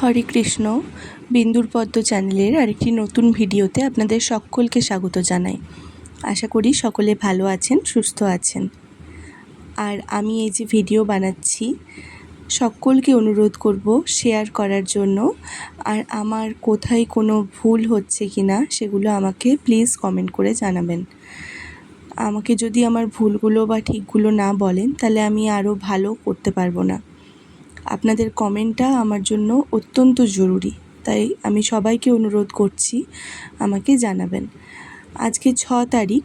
হরে কৃষ্ণ। বিন্দুর পদ্ম চ্যানেলের আরেকটি নতুন ভিডিওতে আপনাদের সকলকে স্বাগত জানাই। আশা করি সকলে ভালো আছেন, সুস্থ আছেন। আর আমি এই যে ভিডিও বানাচ্ছি, সকলকে অনুরোধ করব শেয়ার করার জন্য। আর আমার কোথায় কোনো ভুল হচ্ছে কি না সেগুলো আমাকে প্লিজ কমেন্ট করে জানাবেন। আমাকে যদি আমার ভুলগুলো বা ঠিকগুলো না বলেন তাহলে আমি আরও ভালো করতে পারবো না। আপনাদের কমেন্টটা আমার জন্য অত্যন্ত জরুরি, তাই আমি সবাইকে অনুরোধ করছি আমাকে জানাবেন। আজকে 6 তারিখ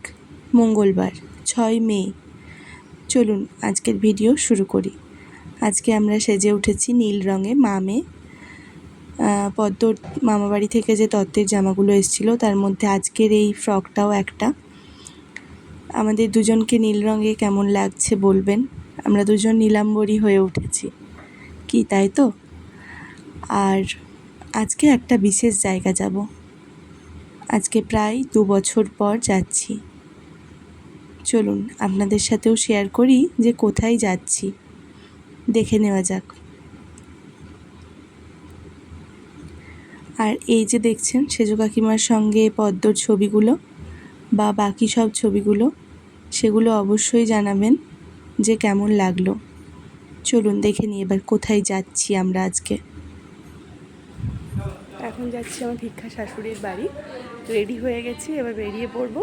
মঙ্গলবার, 6 মে। চলুন আজকের ভিডিও শুরু করি। আজকে আমরা সেজে উঠেছি নীল রঙে মা মেয়ে। পদ্মর মামাবাড়ি থেকে যে তত্ত্বের জামাগুলো এসেছিলো তার মধ্যে আজকের এই ফ্রকটাও একটা। আমাদের দুজনকে নীল রঙে কেমন লাগছে বলবেন। আমরা দুজন নীলাম্বরী হয়ে উঠেছি কি, তাই তো? আর আজকে একটা বিশেষ জায়গা যাব। আজকে প্রায় 2 বছর পর যাচ্ছি। চলুন আপনাদের সাথেও শেয়ার করি যে কোথায় যাচ্ছি, দেখে নেওয়া যাক। আর এই যে দেখছেন সেজো কাকিমার সঙ্গে পদ্মর ছবিগুলো বা বাকি সব ছবিগুলো, সেগুলো অবশ্যই জানাবেন যে কেমন লাগলো। চলুন দেখে নিই এবার কোথায় যাচ্ছি আমরা আজকে। এখন যাচ্ছি আমার ভিক্ষা শাশুড়ির বাড়ি। রেডি হয়ে গেছি, এবার বেরিয়ে পড়বো।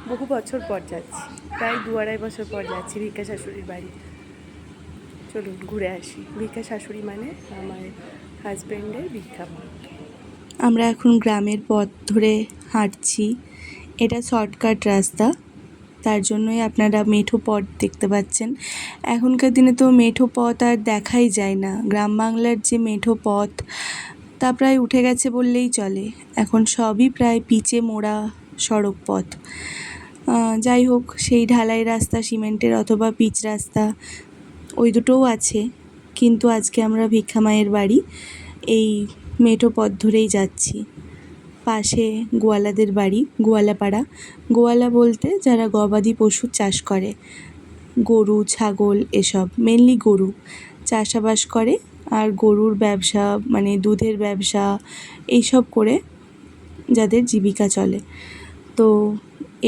বহু বছর পর যাচ্ছি, প্রায় 2-2.5 বছর পর যাচ্ছি ভিক্ষা শাশুড়ির বাড়ি। চলুন ঘুরে আসি। ভিক্ষা শাশুড়ি মানে আমার হাজব্যান্ডের ভিক্ষা মা। আমরা এখন গ্রামের পথ ধরে হাঁটছি। এটা শর্টকাট রাস্তা, তার জন্যই আপনারা মেঠো পথ দেখতে পাচ্ছেন। এখনকার দিনে তো মেঠো পথ আর দেখাই যায় না। গ্রাম বাংলার যে মেঠো পথ তা প্রায় উঠে গেছে বললেই চলে। এখন সবই প্রায় পিচে মোড়া সড়ক পথ। যাই হোক, সেই ঢালাই রাস্তা, সিমেন্টের অথবা পিচ রাস্তা, ওই দুটোও আছে। কিন্তু আজকে আমরা ভিক্ষা মায়ের বাড়ি এই মেঠো পথ ধরেই যাচ্ছি। পাশে গোয়ালাদের বাড়ি, গোয়ালাপাড়া। গোয়ালা বলতে যারা গবাদি পশু চাষ করে, গরু ছাগল এসব, মেনলি গরু চাষাবাস করে। আর গরুর ব্যবসা মানে দুধের ব্যবসা এইসব করে যাদের জীবিকা চলে। তো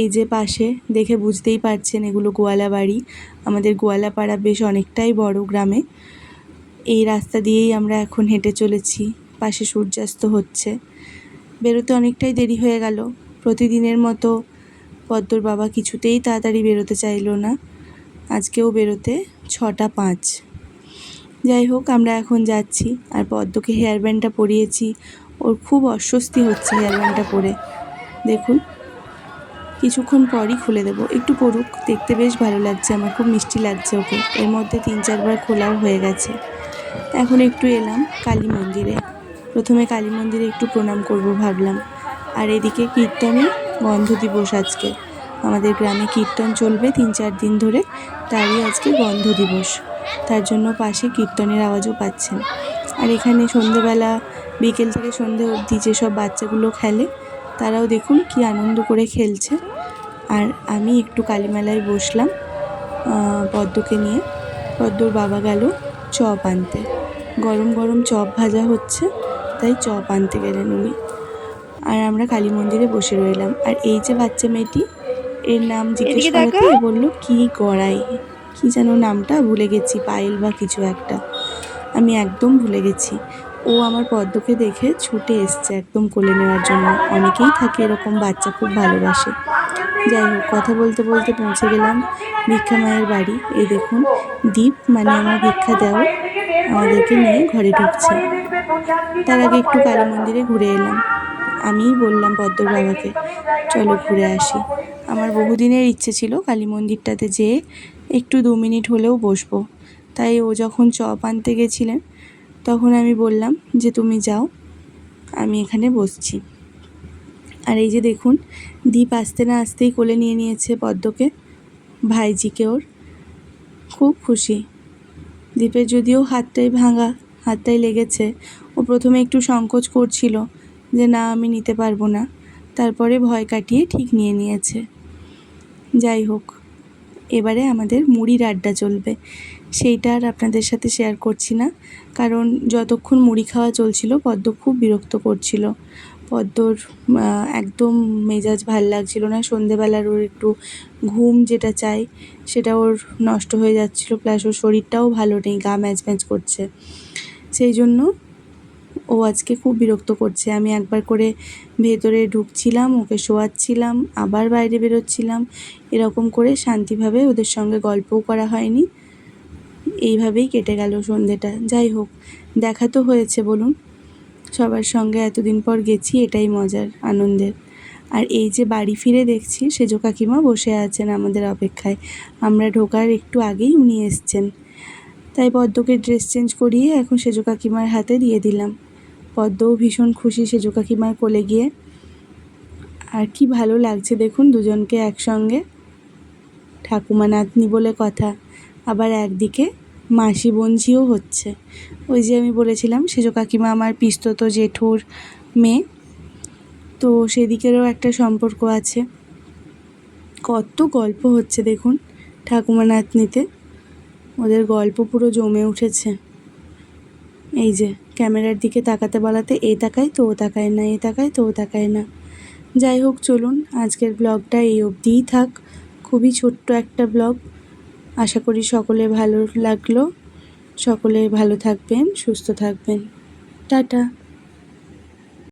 এই যে পাশে দেখে বুঝতেই পারছেন এগুলো গোয়ালা বাড়ি। আমাদের গোয়ালাপাড়া বেশ অনেকটাই বড় গ্রামে। এই রাস্তা দিয়েই আমরা এখন হেঁটে চলেছি। পাশে সূর্যাস্ত হচ্ছে। বেরোতে অনেকটাই দেরি হয়ে গেল। প্রতিদিনের মতো পদ্মর বাবা কিছুতেই তাড়াতাড়ি বেরোতে চাইলো না। আজকেও বেরোতে 6টা 5। যাই হোক, আমরা এখন যাচ্ছি। আর পদ্মকে হেয়ার ব্যান্ডটা পরিয়েছি। ওর খুব অস্বস্তি হচ্ছে হেয়ার ব্যান্ডটা পরে। দেখুন, কিছুক্ষণ পরই খুলে দেবো। একটু পড়ুক, দেখতে বেশ ভালো লাগছে আমার, খুব মিষ্টি লাগছে ওকে। এর মধ্যে 3-4 বার খোলাও হয়ে গেছে। এখন একটু এলাম কালী মন্দিরে। প্রথমে কালী মন্দিরে একটু প্রণাম করব ভাবলাম। আর এদিকে কীর্তনে গন্ধ দিবস আজকে। আমাদের গ্রামে কীর্তন চলবে 3-4 দিন ধরে, তারই আজকে গন্ধ দিবস। তার জন্য পাশে কীর্তনের আওয়াজও পাচ্ছেন। আর এখানে সন্ধেবেলা, বিকেল থেকে সন্ধে অবধি যেসব বাচ্চাগুলো খেলে তারাও দেখুন কি আনন্দ করে খেলছে। আর আমি একটু কালীমেলায় বসলাম পদ্মকে নিয়ে। পদ্মর বাবা গেল চপ আনতে। গরম গরম চপ ভাজা হচ্ছে, তাই চপ আনতে গেলেন উনি। আর আমরা কালী মন্দিরে বসে রইলাম। আর এই যে বাচ্চা মেয়েটি, এর নাম জিজ্ঞেস করাতে এ বললো কি গড়াই, কি যেন নামটা ভুলে গেছি, পায়েল বা কিছু একটা, আমি একদম ভুলে গেছি। ও আমার পদ্মকে দেখে ছুটে এসছে একদম কোলে নেওয়ার জন্য। অনেকেই থাকে এরকম, বাচ্চা খুব ভালোবাসে। যাই হোক, কথা বলতে বলতে পৌঁছে গেলাম ভিক্ষা মায়ের বাড়ি। এই দেখুন, দীপ মানে আমার ভিক্ষা দেও আমাদেরকে নিয়ে ঘরে ঢুকছে। তার আগে একটু কালী মন্দিরে ঘুরে এলাম। আমিই বললাম পদ্মর বাবাকে, চলো ঘুরে আসি। আমার বহুদিনের ইচ্ছে ছিল কালী মন্দিরটাতে যেয়ে একটু 2 মিনিট হলেও বসবো। তাই ও যখন চপ আনতে গেছিলেন তখন আমি বললাম যে তুমি যাও, আমি এখানে বসছি। আর এই যে দেখুন, দীপ আসতে না আসতেই কোলে নিয়ে নিয়েছে পদ্মকে, ভাইজিকে। ওর খুব খুশি। দীপের যদিও হাতটাই ভাঙা, হাতটাই লেগেছে। ও প্রথমে একটু সংকোচ করছিল যে না আমি নিতে পারবো না, তারপরে ভয় কাটিয়ে ঠিক নিয়ে নিয়েছে। যাই হোক, এবারে আমাদের মুড়ির আড্ডা চলবে। সেইটা আর আপনাদের সাথে শেয়ার করছি না, কারণ যতক্ষণ মুড়ি খাওয়া চলছিল পদ্ম খুব বিরক্ত করছিল। পদ্মর একদম মেজাজ ভাল লাগছিল না। সন্ধেবেলার ওর একটু ঘুম যেটা চাই সেটা ওর নষ্ট হয়ে যাচ্ছিল, প্লাস ওর শরীরটাও ভালো নেই, গা ম্যাজ ম্যাজ করছে। সেই জন্য ও আজকে খুব বিরক্ত করছে। আমি একবার করে ভেতরে ঢুকছিলাম, ওকে শোয়াচ্ছিলাম, আবার বাইরে বেরোচ্ছিলাম, এরকম করে শান্তিভাবে ওদের সঙ্গে গল্পও করা হয়নি। এইভাবেই কেটে গেল সন্ধেটা। যাই হোক, দেখা তো হয়েছে বলুন, সবার সঙ্গে এতদিন পর গেছি, এটাই মজার, আনন্দের। আর এই যে বাড়ি ফিরে দেখছি সেজ কাকিমা বসে আছেন আমাদের অপেক্ষায়। আমরা ঢোকার একটু আগেই উনি এসছেন, তাই পদ্মকে ড্রেস চেঞ্জ করিয়ে এখন সেজ কাকিমার হাতে দিয়ে দিলাম। পদ্মও ভীষণ খুশি সেজ কাকিমার কোলে গিয়ে। আর কি ভালো লাগছে দেখুন দুজনকে একসঙ্গে, ঠাকুমা নাতনি বলে কথা। আবার একদিকে মাসি বোনঝিও হচ্ছে। ওই যে আমি বলেছিলাম সেজ কাকিমা আমার পিস্তত জেঠুর মেয়ে, তো সেদিকেরও একটা সম্পর্ক আছে। কত গল্প হচ্ছে দেখুন ঠাকুমা নাতনিতে, ওদের গল্প পুরো জমে উঠেছে। এই যে ক্যামেরার দিকে তাকাতে বলাতে এ তাকায় তো ও তাকায় না, এ তাকায় তো ও তাকায় না। যাই হোক, চলুন আজকের ব্লগটা এই অবধিই থাক। খুবই ছোট্ট একটা ব্লগ, আশা করি সকলের ভালো লাগলো। সকলে ভালো থাকবেন, সুস্থ থাকবেন। টাটা।